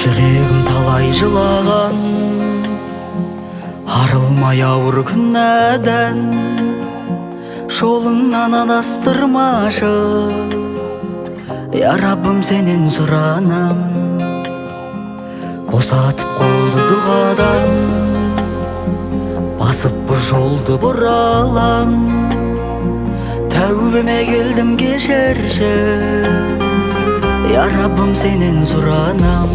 Жүрегім талай жылаған, арылмай ауыр күнәден, жолыңнан адастырмашы. Я Раббым, сенен сұранам, босатып қолды дұғадан, басып бұл жолды бұралам. Тәубеме келдім, кешірші. Я Раббым, сенен сұранам.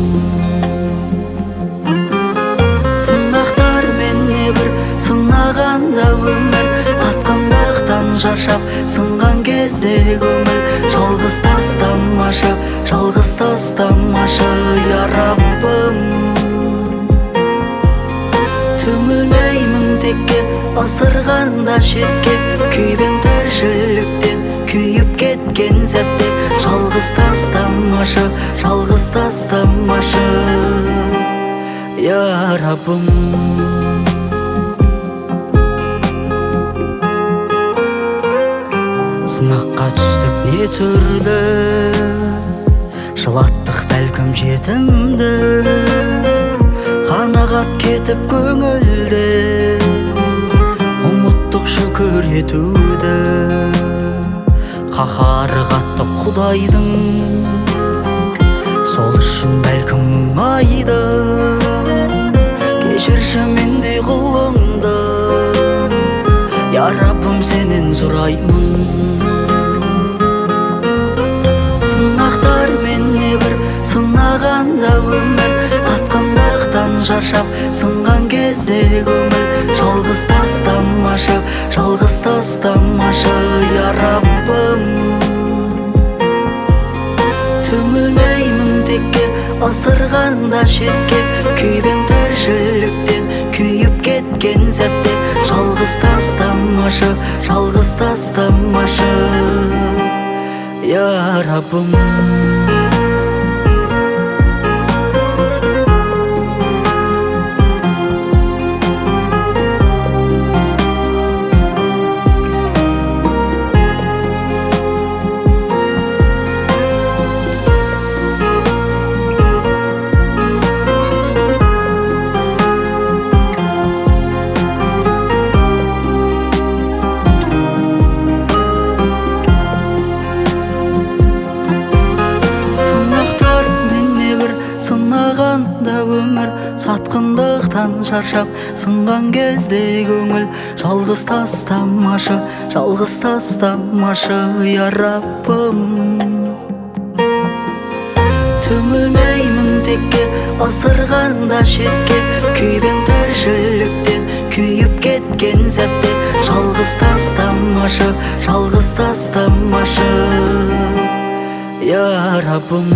Сынақтар менне бір сынағанда өмір, сатқандықтан шаршап сынған кезде көңіл. Жалғыз тастамашы, жалғыз тастамашы, я Раббым. Түңілмеймін текке, ысырғанда шетке, күйбең тіршіліктен күйіп кеткен сәтте. Жалғыз тастамашы, жалғыз тастамашы, я Раббым. Сынаққа түстік не түрлі, жылаттық бәлкім жетімді, қанағат кетіп көңілде, ұмыттық шүкір етуді. Қаһары қатты Құдайдың, сол үшін бәлкім мұңайды. Кешірші мендей құлыңды, я Раббым, сенен сұраймын. Сынақтар менне бір сынағанда өмір, сатқандықтан шаршап сынған кезде көңіл. Жалғыз тастамашы, жалғыз тастамашы, я Раббым. Түңілмеймін текке, ысырғанда шетке, күйбең тіршіліктен күйіп кеткен сәтте. Жалғыз тастамашы, жалғыз тастамашы, я Раббым. Сынағанда өмір, сатқындықтан шаршап сынған кезде көңіл. Жалғыз тастамашы, жалғыз тастамашы, я Раббым. Түңілмеймін текке, ысырғанда шетке, күйбең тіршіліктен күйіп кеткен сәтте. Жалғыз тастамашы, жалғыз тастамашы, я Раббым.